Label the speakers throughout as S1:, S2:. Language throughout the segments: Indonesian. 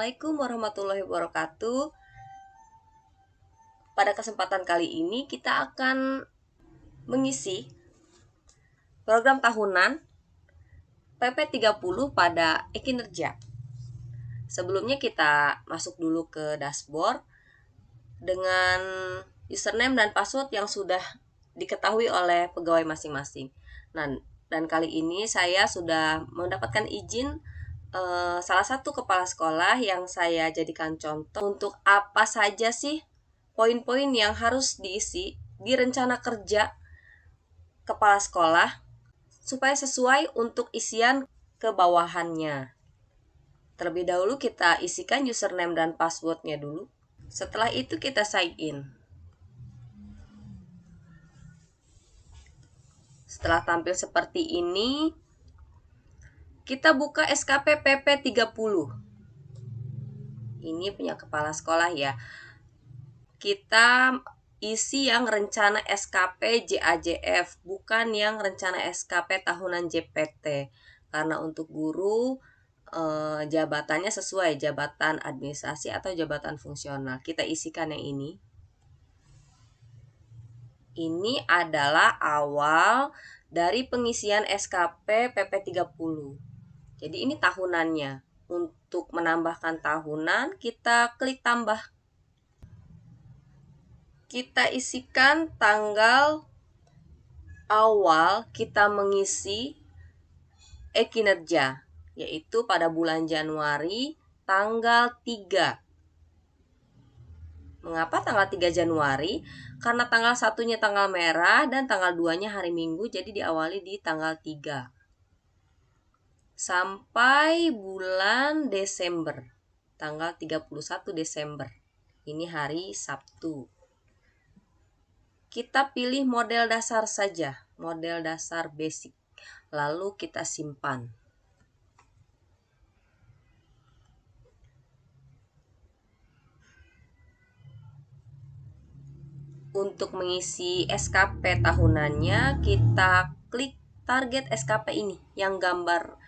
S1: Assalamualaikum warahmatullahi wabarakatuh. Pada kesempatan kali ini kita akan mengisi program tahunan PP30 pada e-kinerja. Sebelumnya kita masuk dulu ke dashboard dengan username dan password yang sudah diketahui oleh pegawai masing-masing. Dan kali ini saya sudah mendapatkan izin salah satu kepala sekolah yang saya jadikan contoh untuk apa saja sih poin-poin yang harus diisi di rencana kerja kepala sekolah supaya sesuai untuk isian ke bawahannya. Terlebih dahulu kita isikan username dan passwordnya dulu. Setelah itu kita sign in. Setelah tampil seperti ini, kita buka SKP PP30. Ini punya kepala sekolah ya. Kita isi yang rencana SKP JAJF, bukan yang rencana SKP tahunan JPT. Karena untuk guru jabatannya sesuai jabatan administrasi atau jabatan fungsional. Kita isikan yang ini. Ini adalah awal dari pengisian SKP PP30. Jadi ini tahunannya. Untuk menambahkan tahunan, kita klik tambah. Kita isikan tanggal awal kita mengisi e-kinerja, yaitu pada bulan Januari tanggal 3. Mengapa tanggal 3 Januari? Karena tanggal 1-nya tanggal merah dan tanggal 2-nya hari Minggu, jadi diawali di tanggal 3. Sampai bulan Desember, tanggal 31 Desember. Ini hari Sabtu. Kita pilih model dasar saja, model dasar basic. Lalu kita simpan. Untuk mengisi SKP tahunannya, kita klik target SKP ini yang gambar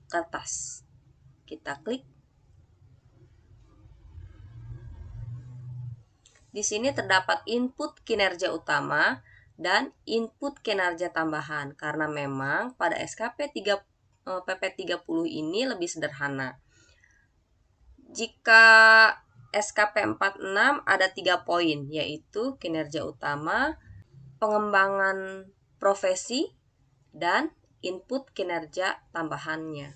S1: kertas. Kita klik. Di sini terdapat input kinerja utama dan input kinerja tambahan karena memang pada SKP PP30 ini lebih sederhana. Jika SKP 46 ada 3 poin, yaitu kinerja utama, pengembangan profesi, dan input kinerja tambahannya.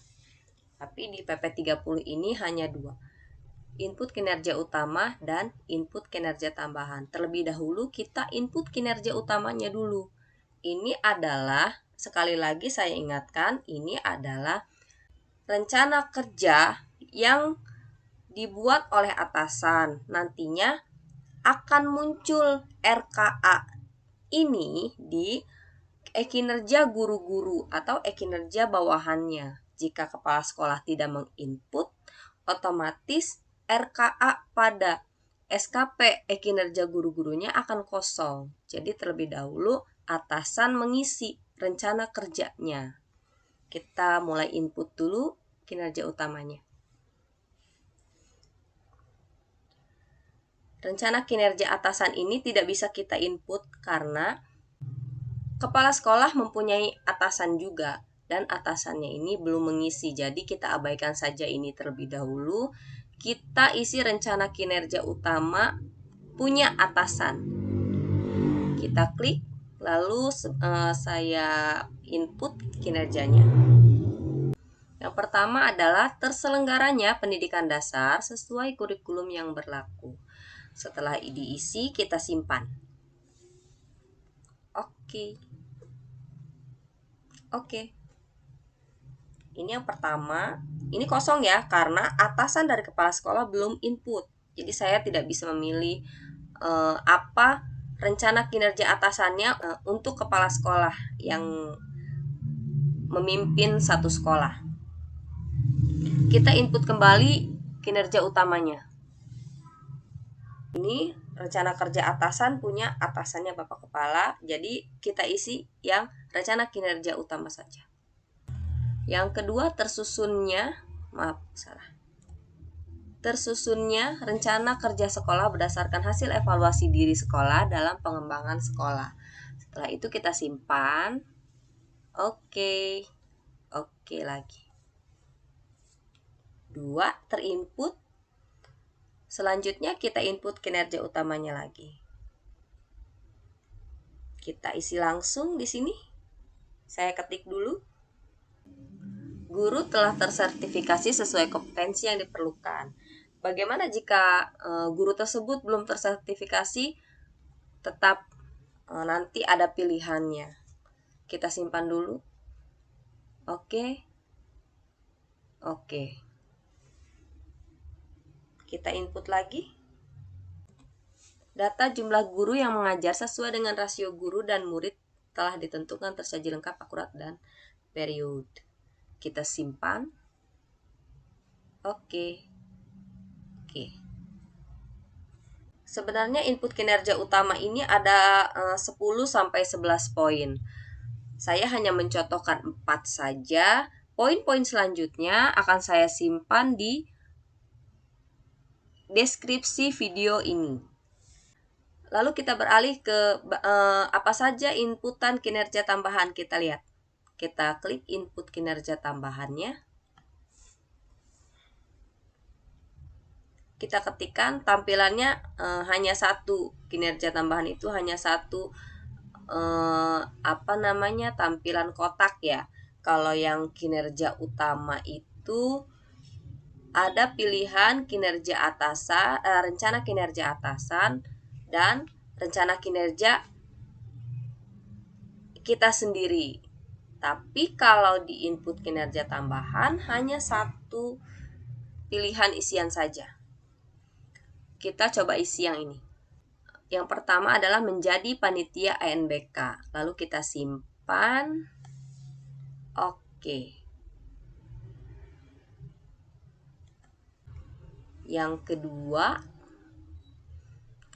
S1: Tapi di PP30 ini hanya 2, input kinerja utama dan input kinerja tambahan. Terlebih dahulu kita input kinerja utamanya dulu. Ini adalah, sekali lagi saya ingatkan, ini adalah rencana kerja yang dibuat oleh atasan. Nantinya akan muncul RKA ini di e-kinerja guru-guru atau e-kinerja bawahannya. Jika kepala sekolah tidak menginput, otomatis RKA pada SKP e-kinerja guru-gurunya akan kosong. Jadi terlebih dahulu atasan mengisi rencana kerjanya. Kita mulai input dulu kinerja utamanya. Rencana kinerja atasan ini tidak bisa kita input karena kepala sekolah mempunyai atasan juga dan atasannya ini belum mengisi. Jadi kita abaikan saja ini terlebih dahulu. Kita isi rencana kinerja utama punya atasan. Kita klik, lalu saya input kinerjanya. Yang pertama adalah terselenggaranya pendidikan dasar sesuai kurikulum yang berlaku. Setelah diisi, kita simpan. Oke. Ini yang pertama. Ini kosong ya, karena atasan dari kepala sekolah belum input. Jadi saya tidak bisa memilih apa rencana kinerja atasannya untuk kepala sekolah yang memimpin satu sekolah. Kita input kembali kinerja utamanya. Ini rencana kerja atasan punya atasannya Bapak Kepala, jadi kita isi yang rencana kinerja utama saja. Yang kedua tersusunnya, tersusunnya rencana kerja sekolah berdasarkan hasil evaluasi diri sekolah dalam pengembangan sekolah. Setelah itu kita simpan. Oke lagi. 2 terinput. Selanjutnya kita input kinerja utamanya lagi. Kita isi langsung di sini. Saya ketik dulu. Guru telah tersertifikasi sesuai kompetensi yang diperlukan. Bagaimana jika guru tersebut belum tersertifikasi? Tetap nanti ada pilihannya. Kita simpan dulu. Oke. Kita input lagi. Data jumlah guru yang mengajar sesuai dengan rasio guru dan murid telah ditentukan tersaji lengkap, akurat, dan periode. Kita simpan. Oke. Sebenarnya input kinerja utama ini ada 10-11 poin. Saya hanya mencontohkan 4 saja. Poin-poin selanjutnya akan saya simpan di deskripsi video ini. Lalu kita beralih ke apa saja inputan kinerja tambahan. Kita lihat. Kita klik input kinerja tambahannya. Kita ketikkan tampilannya hanya satu. Kinerja tambahan itu hanya satu tampilan kotak ya. Kalau yang kinerja utama itu ada pilihan kinerja atasan, rencana kinerja atasan, dan rencana kinerja kita sendiri. Tapi kalau di input kinerja tambahan hanya satu pilihan isian saja. Kita coba isi yang ini. Yang pertama adalah menjadi panitia ANBK. Lalu kita simpan. Oke. Yang kedua,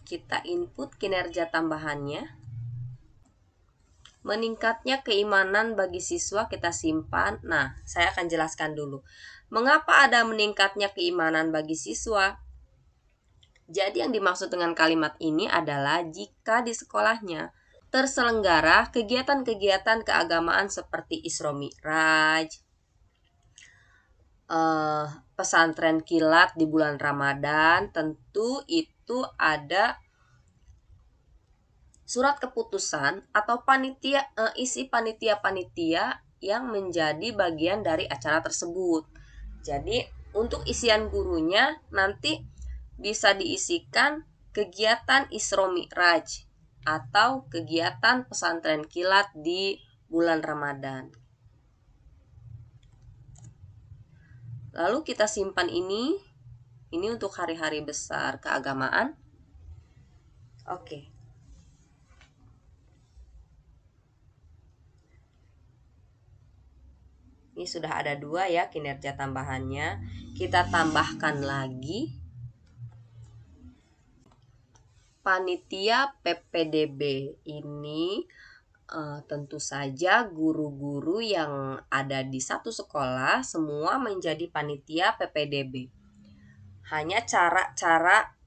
S1: kita input kinerja tambahannya. Meningkatnya keimanan bagi siswa, kita simpan. Nah, saya akan jelaskan dulu. Mengapa ada meningkatnya keimanan bagi siswa? Jadi yang dimaksud dengan kalimat ini adalah jika di sekolahnya terselenggara kegiatan-kegiatan keagamaan seperti Isra Mi'raj, pesantren kilat di bulan Ramadan, tentu itu ada surat keputusan atau isi panitia-panitia yang menjadi bagian dari acara tersebut. Jadi untuk isian gurunya nanti bisa diisikan kegiatan Isra Mi'raj atau kegiatan pesantren kilat di bulan Ramadan. Lalu kita simpan ini untuk hari-hari besar keagamaan. Oke. Ini sudah ada 2 ya kinerja tambahannya. Kita tambahkan lagi panitia PPDB. Ini tentu saja guru-guru yang ada di satu sekolah semua menjadi panitia PPDB. Hanya cara-cara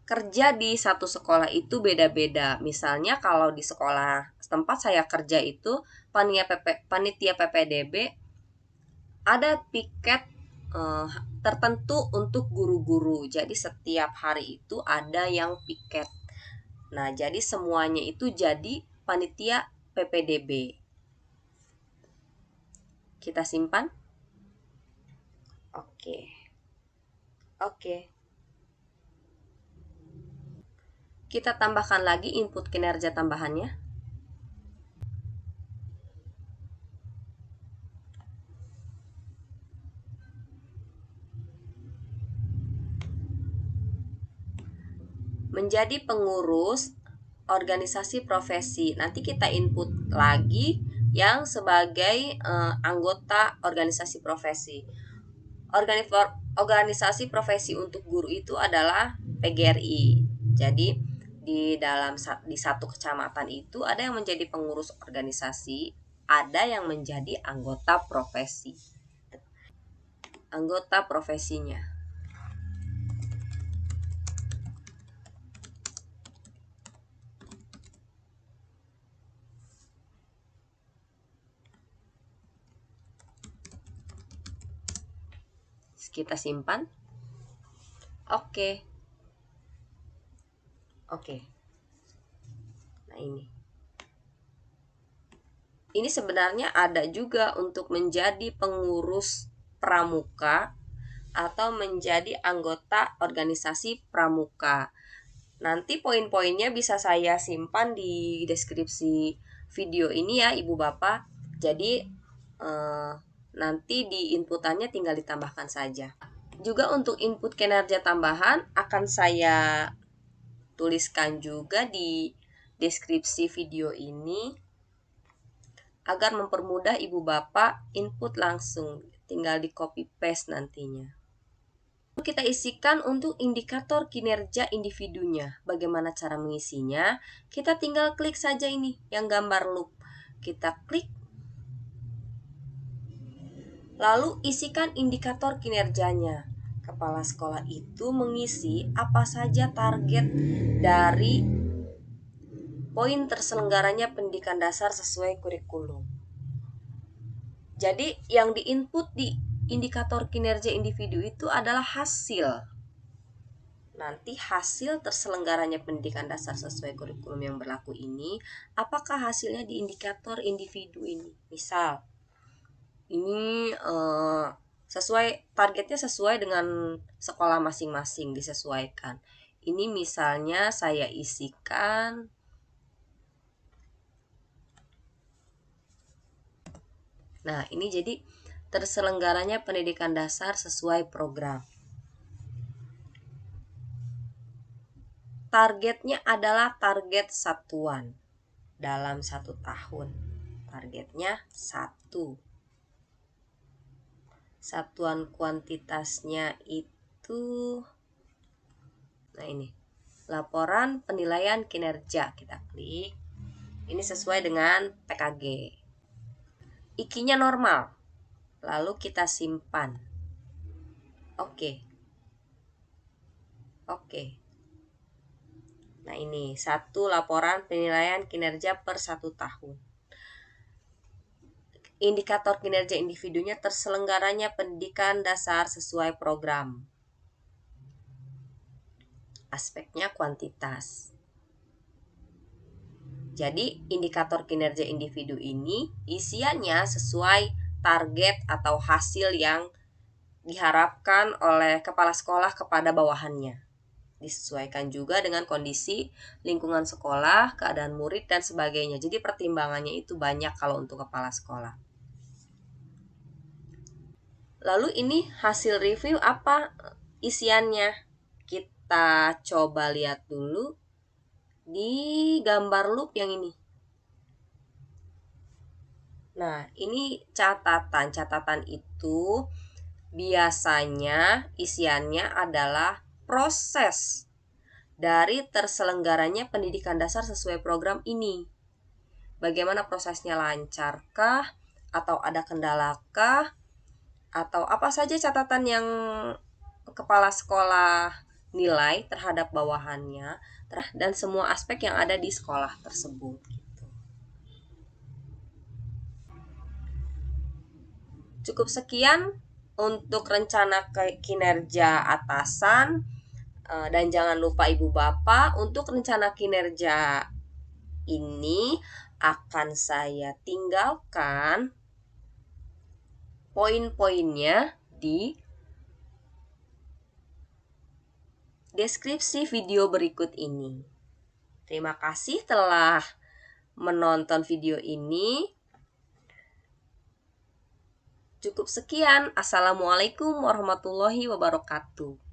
S1: kerja di satu sekolah itu beda-beda. Misalnya kalau di sekolah tempat saya kerja itu panitia PPDB ada piket tertentu untuk guru-guru. Jadi setiap hari itu ada yang piket. Nah, jadi semuanya itu jadi panitia PPDB. Kita simpan. Oke. Kita tambahkan lagi input kinerja tambahannya. Menjadi pengurus organisasi profesi. Nanti kita input lagi yang sebagai anggota organisasi profesi. Organisasi profesi untuk guru itu adalah PGRI. Jadi di satu kecamatan itu ada yang menjadi pengurus organisasi, ada yang menjadi anggota profesi. Anggota profesinya. Kita simpan. Oke. Nah, ini sebenarnya ada juga untuk menjadi pengurus pramuka atau menjadi anggota organisasi pramuka. Nanti poin-poinnya bisa saya simpan di deskripsi video ini ya Ibu Bapak. Jadi nanti di inputannya tinggal ditambahkan saja. Juga untuk input kinerja tambahan akan saya tuliskan juga di deskripsi video ini agar mempermudah Ibu Bapak input langsung, tinggal di copy paste nantinya. Kita isikan untuk indikator kinerja individunya. Bagaimana cara mengisinya? Kita tinggal klik saja ini yang gambar loop. Kita klik. Lalu isikan indikator kinerjanya. Kepala sekolah itu mengisi apa saja target dari poin terselenggaranya pendidikan dasar sesuai kurikulum. Jadi yang diinput di indikator kinerja individu itu adalah hasil. Nanti hasil terselenggaranya pendidikan dasar sesuai kurikulum yang berlaku ini, apakah hasilnya di indikator individu ini? Misal, ini sesuai targetnya sesuai dengan sekolah masing-masing, disesuaikan. Ini misalnya saya isikan Nah, ini jadi terselenggaranya pendidikan dasar sesuai program. Targetnya adalah target satuan dalam 1 tahun. Targetnya 1. Satuan kuantitasnya itu, nah ini, laporan penilaian kinerja. Kita klik. Ini sesuai dengan PKG. IKI-nya normal. Lalu kita simpan. Oke. Nah, ini 1 laporan penilaian kinerja per 1 tahun. Indikator kinerja individunya terselenggaranya pendidikan dasar sesuai program. Aspeknya kuantitas. Jadi, indikator kinerja individu ini isiannya sesuai target atau hasil yang diharapkan oleh kepala sekolah kepada bawahannya. Disesuaikan juga dengan kondisi lingkungan sekolah, keadaan murid, dan sebagainya. Jadi pertimbangannya itu banyak kalau untuk kepala sekolah. Lalu ini hasil review apa isiannya? Kita coba lihat dulu di gambar loop yang ini. Nah, ini catatan. Catatan itu biasanya isiannya adalah proses dari terselenggaranya pendidikan dasar sesuai program ini. Bagaimana prosesnya, lancarkah? Atau ada kendalakah? Atau apa saja catatan yang kepala sekolah nilai terhadap bawahannya dan semua aspek yang ada di sekolah tersebut. Cukup sekian untuk rencana kinerja atasan, dan jangan lupa Ibu Bapak, untuk rencana kinerja ini akan saya tinggalkan poin-poinnya di deskripsi video berikut ini. Terima kasih telah menonton video ini. Cukup sekian. Assalamualaikum warahmatullahi wabarakatuh.